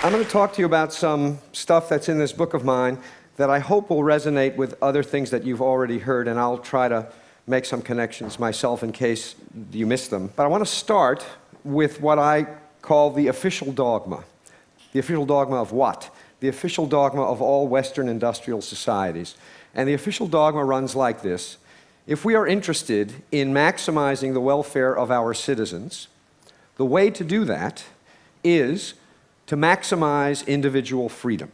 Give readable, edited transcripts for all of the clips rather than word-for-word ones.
I'm going to talk to you about some stuff that's in this book of mine that I hope will resonate with other things that you've already heard, and I'll try to make some connections myself in case you missed them. But I want to start with what I call the official dogma. The official dogma of what? The official dogma of all Western industrial societies. And the official dogma runs like this. If we are interested in maximizing the welfare of our citizens, the way to do that is to maximize individual freedom.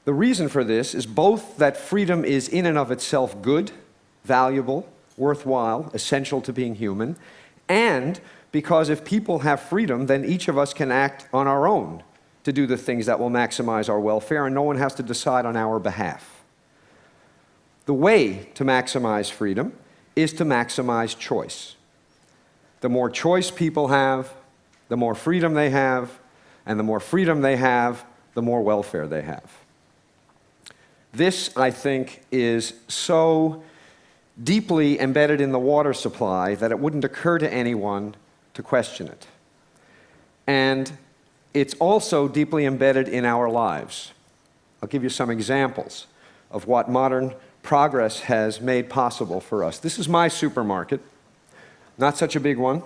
The reason for this is both that freedom is in and of itself good, valuable, worthwhile, essential to being human, and because if people have freedom, then each of us can act on our own to do the things that will maximize our welfare, and no one has to decide on our behalf. The way to maximize freedom is to maximize choice. The more choice people have, the more freedom they have, and the more freedom they have, the more welfare they have. This, I think, is so deeply embedded in the water supply that it wouldn't occur to anyone to question it. And it's also deeply embedded in our lives. I'll give you some examples of what modern progress has made possible for us. This is my supermarket, not such a big one.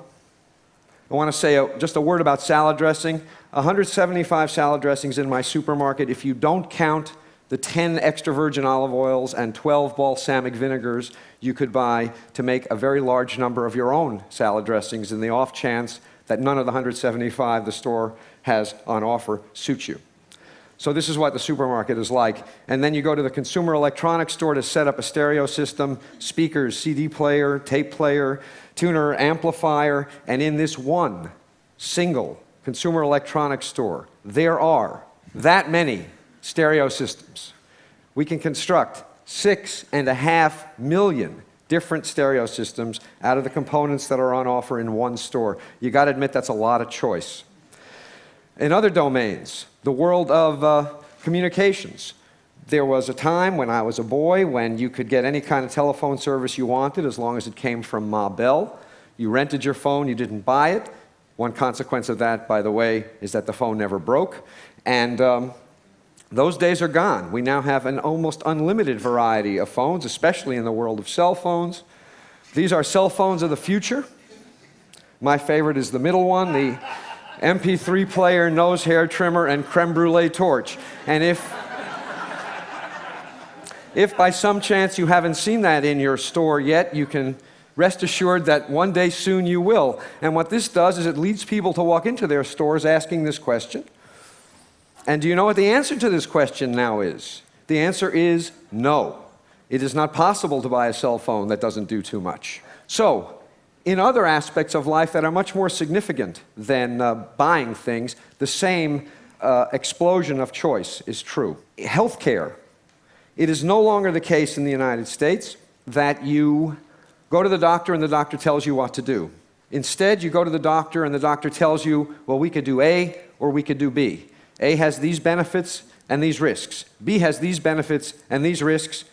I want to say just a word about salad dressing. 175 salad dressings in my supermarket. If you don't count the 10 extra virgin olive oils and 12 balsamic vinegars you could buy to make a very large number of your own salad dressings in the off chance that none of the 175 the store has on offer suits you. So this is what the supermarket is like. And then you go to the consumer electronics store to set up a stereo system, speakers, CD player, tape player, tuner, amplifier, and in this one single consumer electronics store, there are that many stereo systems. We can construct 6.5 million different stereo systems out of the components that are on offer in one store. You got to admit that's a lot of choice. In other domains, the world of communications, there was a time when I was a boy when you could get any kind of telephone service you wanted as long as it came from Ma Bell. You rented your phone, you didn't buy it. One consequence of that, by the way, is that the phone never broke. And those days are gone. We now have an almost unlimited variety of phones, especially in the world of cell phones. These are cell phones of the future. My favorite is the middle one, the MP3 player, nose hair trimmer, and creme brulee torch. And if by some chance you haven't seen that in your store yet, you can rest assured that one day soon you will. And what this does is it leads people to walk into their stores asking this question. And do you know what the answer to this question now is? The answer is no. It is not possible to buy a cell phone that doesn't do too much. So, in other aspects of life that are much more significant than buying things, the same explosion of choice is true. Healthcare. It is no longer the case in the United States that you go to the doctor and the doctor tells you what to do. Instead, you go to the doctor and the doctor tells you, well, we could do A or we could do B. A has these benefits and these risks. B has these benefits and these risks.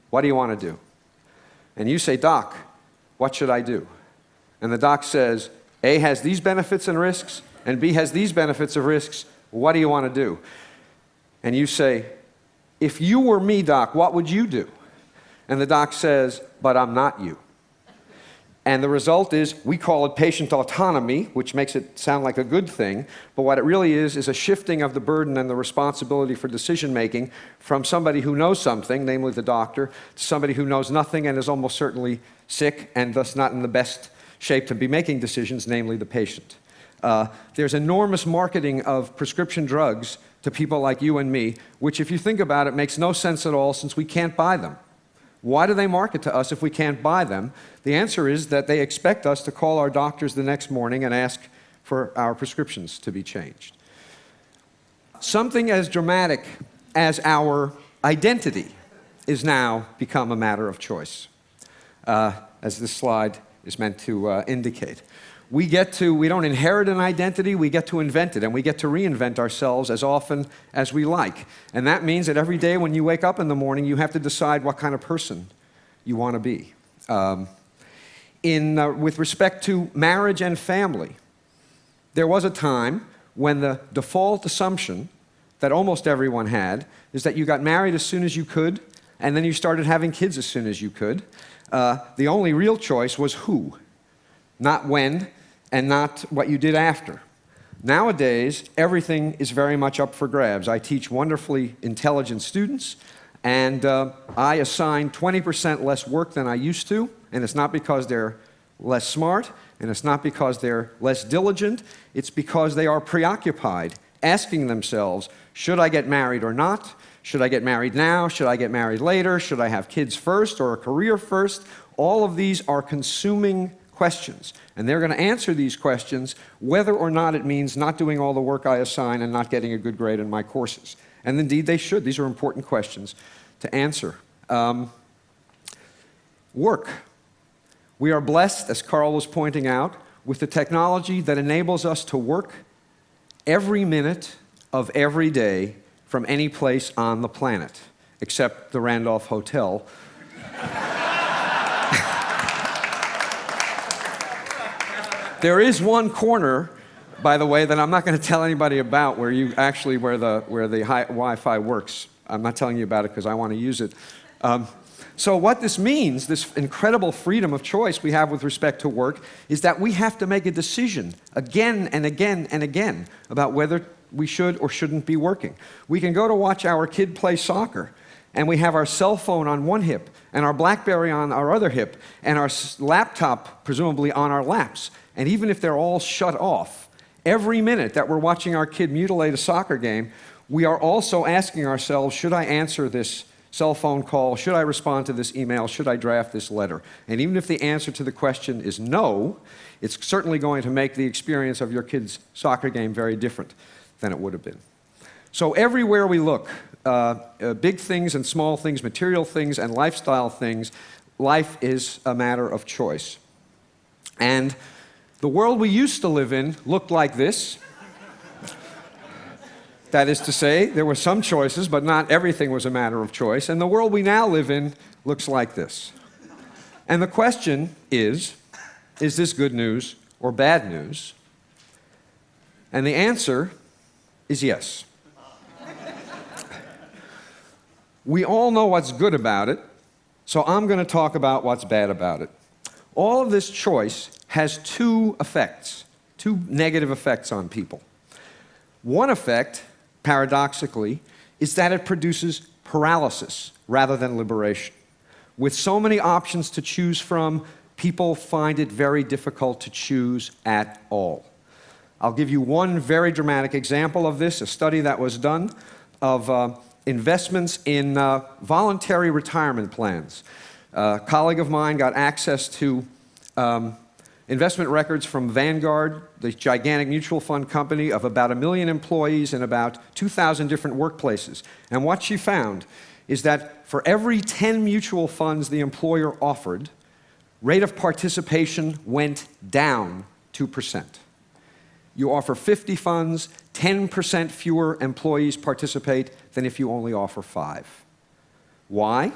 What do you want to do? And you say, Doc, what should I do? And the doc says, A has these benefits and risks, and B has these benefits and risks. What do you want to do? And you say, if you were me, Doc, what would you do? And the doc says, but I'm not you. And the result is, we call it patient autonomy, which makes it sound like a good thing, but what it really is a shifting of the burden and the responsibility for decision-making from somebody who knows something, namely the doctor, to somebody who knows nothing and is almost certainly sick and thus not in the best shape to be making decisions, namely the patient. There's enormous marketing of prescription drugs to people like you and me, which if you think about it makes no sense at all since we can't buy them. Why do they market to us if we can't buy them? The answer is that they expect us to call our doctors the next morning and ask for our prescriptions to be changed. Something as dramatic as our identity is now become a matter of choice, as this slide is meant to indicate. We don't inherit an identity, we get to invent it, and we get to reinvent ourselves as often as we like. And that means that every day when you wake up in the morning, you have to decide what kind of person you want to be. With respect to marriage and family, there was a time when the default assumption that almost everyone had is that you got married as soon as you could, and then you started having kids as soon as you could. The only real choice was who, not when, and not what you did after. Nowadays, everything is very much up for grabs. I teach wonderfully intelligent students, and I assign 20% less work than I used to, and it's not because they're less smart, and it's not because they're less diligent, it's because they are preoccupied, asking themselves, should I get married or not? Should I get married now? Should I get married later? Should I have kids first or a career first? All of these are consuming questions, and they're going to answer these questions whether or not it means not doing all the work I assign and not getting a good grade in my courses. And indeed they should. These are important questions to answer. Work. We are blessed, as Carl was pointing out, with the technology that enables us to work every minute of every day from any place on the planet, except the Randolph Hotel. There is one corner, by the way, that I'm not going to tell anybody about where the Wi-Fi works. I'm not telling you about it because I want to use it. So what this means, this incredible freedom of choice we have with respect to work, is that we have to make a decision again and again and again about whether we should or shouldn't be working. We can go to watch our kid play soccer, and we have our cell phone on one hip, and our BlackBerry on our other hip, and our laptop presumably on our laps. And even if they're all shut off, every minute that we're watching our kid mutilate a soccer game, we are also asking ourselves, should I answer this cell phone call? Should I respond to this email? Should I draft this letter? And even if the answer to the question is no, it's certainly going to make the experience of your kid's soccer game very different than it would have been. So everywhere we look, big things and small things, material things and lifestyle things, life is a matter of choice. And the world we used to live in looked like this. That is to say, there were some choices, but not everything was a matter of choice. And the world we now live in looks like this. And the question is this good news or bad news? And the answer is yes. We all know what's good about it, so I'm going to talk about what's bad about it. All of this choice has two effects, two negative effects on people. One effect, paradoxically, is that it produces paralysis rather than liberation. With so many options to choose from, people find it very difficult to choose at all. I'll give you one very dramatic example of this, a study that was done of investments in voluntary retirement plans. A colleague of mine got access to investment records from Vanguard, the gigantic mutual fund company of about 1 million employees in about 2,000 different workplaces. And what she found is that for every 10 mutual funds the employer offered, rate of participation went down 2%. You offer 50 funds, 10% fewer employees participate than if you only offer 5. Why?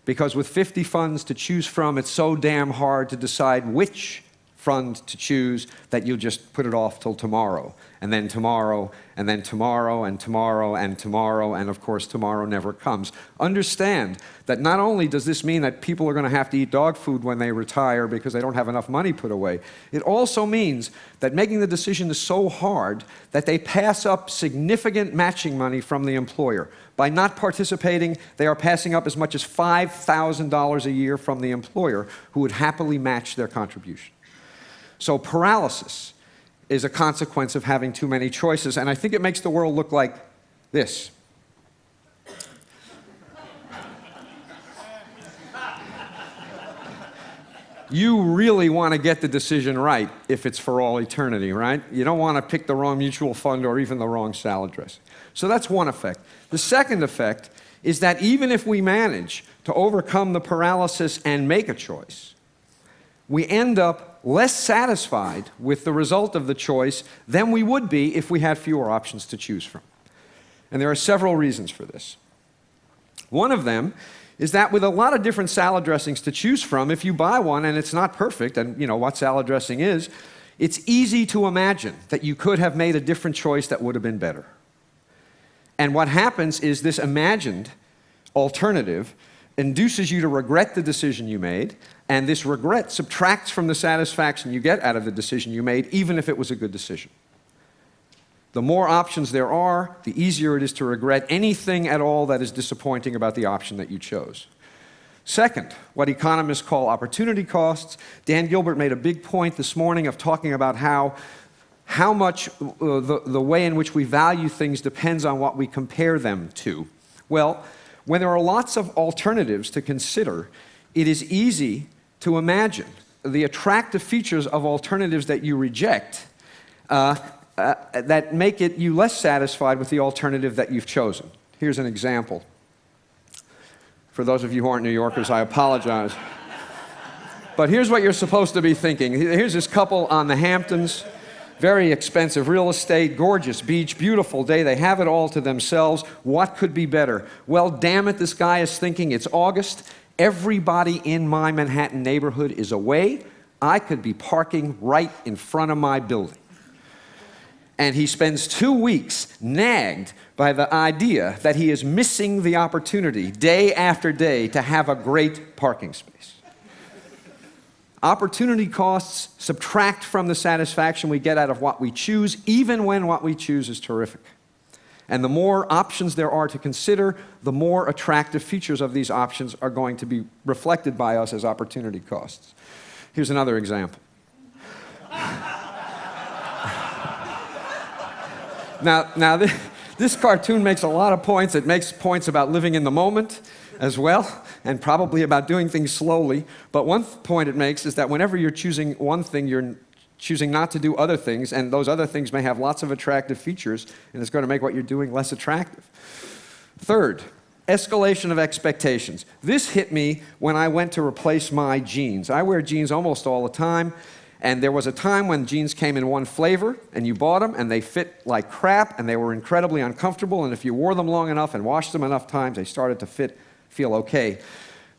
Because with 50 funds to choose from, it's so damn hard to decide which fund to choose that you'll just put it off till tomorrow, and then tomorrow, and then tomorrow, and tomorrow, and tomorrow, and of course tomorrow never comes. Understand that not only does this mean that people are going to have to eat dog food when they retire because they don't have enough money put away, it also means that making the decision is so hard that they pass up significant matching money from the employer. By not participating, they are passing up as much as $5,000 a year from the employer, who would happily match their contribution. So paralysis is a consequence of having too many choices, and I think it makes the world look like this. You really want to get the decision right if it's for all eternity, right? You don't want to pick the wrong mutual fund or even the wrong salad dressing. So that's one effect. The second effect is that even if we manage to overcome the paralysis and make a choice, we end up less satisfied with the result of the choice than we would be if we had fewer options to choose from. And there are several reasons for this. One of them is that with a lot of different salad dressings to choose from, if you buy one and it's not perfect, and you know what salad dressing is, It's easy to imagine that you could have made a different choice that would have been better. And what happens is this imagined alternative induces you to regret the decision you made, and this regret subtracts from the satisfaction you get out of the decision you made, even if it was a good decision. The more options there are, the easier it is to regret anything at all that is disappointing about the option that you chose. Second, what economists call opportunity costs. Dan Gilbert made a big point this morning of talking about how much the way in which we value things depends on what we compare them to. Well, when there are lots of alternatives to consider, it is easy to imagine the attractive features of alternatives that you reject that make you less satisfied with the alternative that you've chosen. Here's an example. For those of you who aren't New Yorkers, I apologize. But here's what you're supposed to be thinking. Here's this couple on the Hamptons. Very expensive real estate, gorgeous beach, beautiful day. They have it all to themselves. What could be better? Well, damn it, this guy is thinking, it's August. Everybody in my Manhattan neighborhood is away. I could be parking right in front of my building. And he spends 2 weeks nagged by the idea that he is missing the opportunity day after day to have a great parking space. Opportunity costs subtract from the satisfaction we get out of what we choose, even when what we choose is terrific. And the more options there are to consider, the more attractive features of these options are going to be reflected by us as opportunity costs. Here's another example. Now this cartoon makes a lot of points. It makes points about living in the moment as well, and probably about doing things slowly. But one point it makes is that whenever you're choosing one thing, you're choosing not to do other things, and those other things may have lots of attractive features, and it's going to make what you're doing less attractive. Third, escalation of expectations. This hit me when I went to replace my jeans. I wear jeans almost all the time. And there was a time when jeans came in one flavor, and you bought them, and they fit like crap, and they were incredibly uncomfortable, and if you wore them long enough and washed them enough times, they started to feel okay.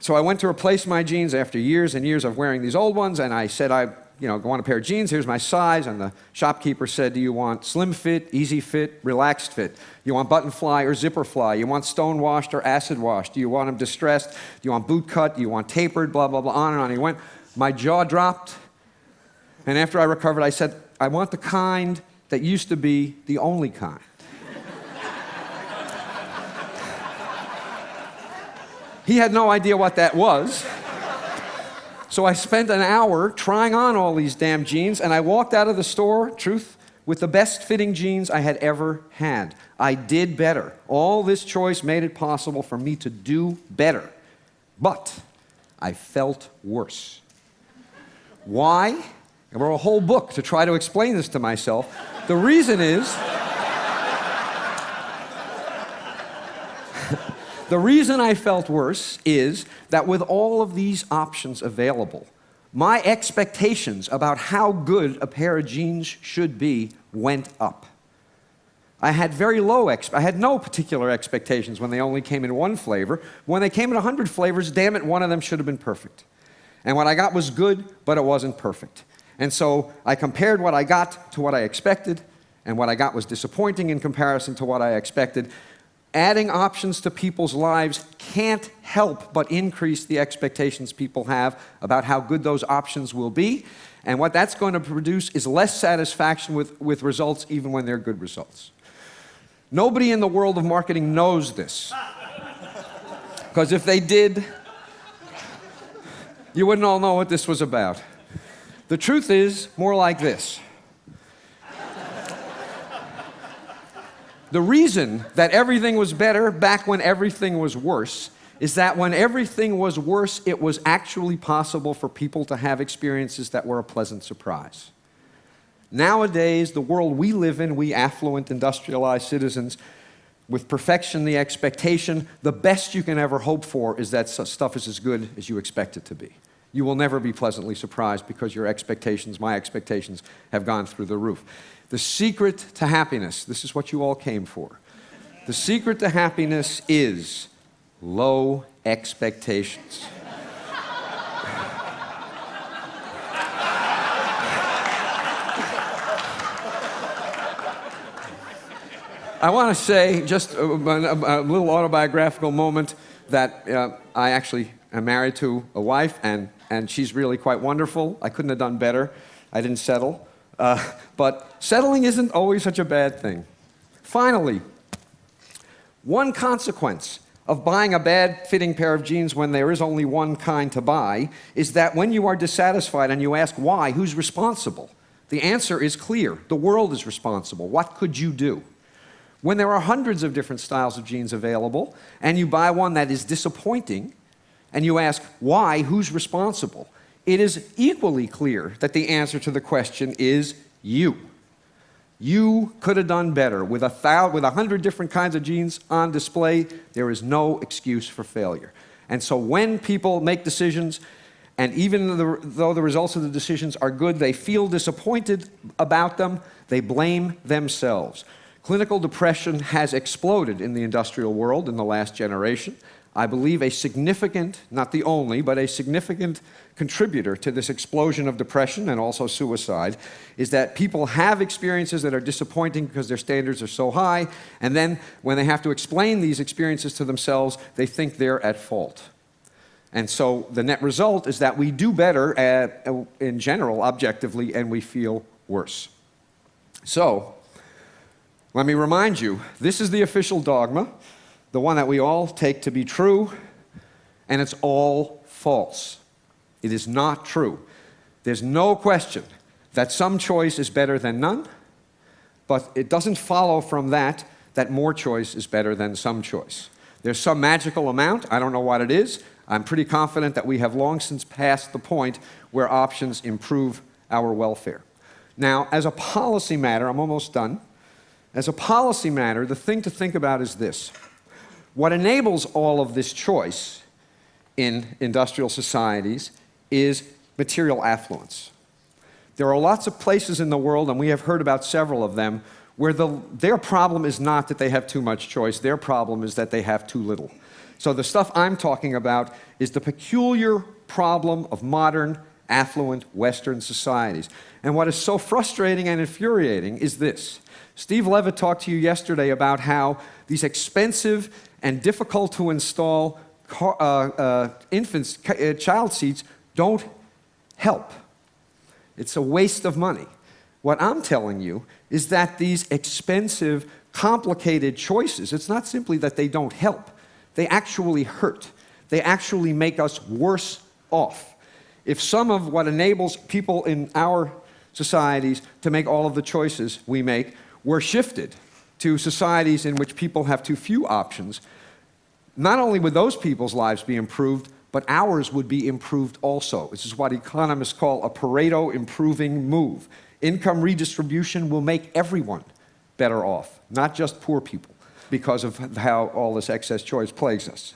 So I went to replace my jeans after years and years of wearing these old ones, and I said, I want a pair of jeans, here's my size, and the shopkeeper said, do you want slim fit, easy fit, relaxed fit? You want button fly or zipper fly? You want stone washed or acid washed? Do you want them distressed? Do you want boot cut? Do you want tapered? Blah, blah, blah, on and on. He went. My jaw dropped. And after I recovered, I said, I want the kind that used to be the only kind. He had no idea what that was. So I spent an hour trying on all these damn jeans, and I walked out of the store, truth, with the best fitting jeans I had ever had. I did better. All this choice made it possible for me to do better. But I felt worse. Why? I wrote a whole book to try to explain this to myself. The reason is, the reason I felt worse is that with all of these options available, my expectations about how good a pair of jeans should be went up. I had I had no particular expectations when they only came in one flavor. When they came in 100 flavors, damn it, one of them should have been perfect. And what I got was good, but it wasn't perfect. And so I compared what I got to what I expected, and what I got was disappointing in comparison to what I expected. Adding options to people's lives can't help but increase the expectations people have about how good those options will be, and what that's going to produce is less satisfaction with results even when they're good results. Nobody in the world of marketing knows this, because if they did, you wouldn't all know what this was about. The truth is more like this. The reason that everything was better back when everything was worse is that when everything was worse, it was actually possible for people to have experiences that were a pleasant surprise. Nowadays, the world we live in, we affluent, industrialized citizens, with perfection, the expectation, the best you can ever hope for is that stuff is as good as you expect it to be. You will never be pleasantly surprised because your expectations, my expectations, have gone through the roof. The secret to happiness, this is what you all came for. The secret to happiness is low expectations. I want to say, just a little autobiographical moment, that I actually am married to a wife, and she's really quite wonderful. I couldn't have done better. I didn't settle. But settling isn't always such a bad thing. Finally, one consequence of buying a bad-fitting pair of jeans when there is only one kind to buy is that when you are dissatisfied and you ask why, who's responsible? The answer is clear. The world is responsible. What could you do? When there are hundreds of different styles of jeans available, and you buy one that is disappointing, and you ask why, who's responsible, it is equally clear that the answer to the question is you. You could have done better. With 100 different kinds of jeans on display, there is no excuse for failure. And so when people make decisions, and even though the results of the decisions are good, they feel disappointed about them, they blame themselves. Clinical depression has exploded in the industrial world in the last generation. I believe a significant, not the only, but a significant contributor to this explosion of depression and also suicide is that people have experiences that are disappointing because their standards are so high, and then when they have to explain these experiences to themselves, they think they're at fault. And so the net result is that we do better in general, objectively, and we feel worse. So, let me remind you, this is the official dogma, the one that we all take to be true, and it's all false. It is not true. There's no question that some choice is better than none, but it doesn't follow from that more choice is better than some choice. There's some magical amount, I don't know what it is. I'm pretty confident that we have long since passed the point where options improve our welfare. Now, as a policy matter, I'm almost done. As a policy matter, the thing to think about is this. What enables all of this choice in industrial societies is material affluence. There are lots of places in the world, and we have heard about several of them, where their problem is not that they have too much choice, their problem is that they have too little. So the stuff I'm talking about is the peculiar problem of modern, affluent Western societies. And what is so frustrating and infuriating is this. Steve Levitt talked to you yesterday about how these expensive and difficult to install child seats don't help. It's a waste of money. What I'm telling you is that these expensive, complicated choices, it's not simply that they don't help. They actually hurt. They actually make us worse off. If some of what enables people in our societies to make all of the choices we make were shifted to societies in which people have too few options, not only would those people's lives be improved, but ours would be improved also. This is what economists call a Pareto improving move. Income redistribution will make everyone better off, not just poor people, because of how all this excess choice plagues us.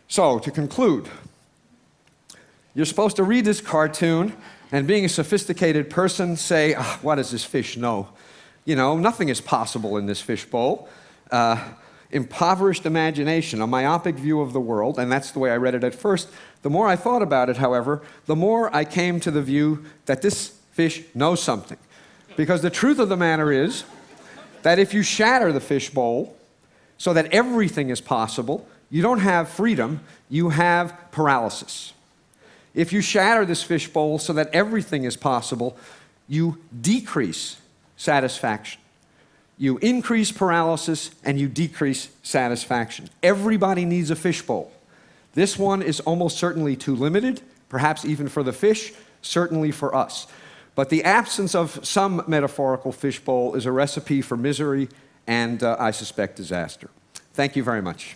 So, to conclude, you're supposed to read this cartoon and, being a sophisticated person, say, what does this fish know? You know, nothing is possible in this fishbowl. Impoverished imagination, a myopic view of the world, and that's the way I read it at first. The more I thought about it, however, the more I came to the view that this fish knows something. Because the truth of the matter is that if you shatter the fishbowl so that everything is possible, you don't have freedom, you have paralysis. If you shatter this fishbowl so that everything is possible, you decrease satisfaction. You increase paralysis and you decrease satisfaction. Everybody needs a fishbowl. This one is almost certainly too limited, perhaps even for the fish, certainly for us. But the absence of some metaphorical fishbowl is a recipe for misery and, I suspect, disaster. Thank you very much.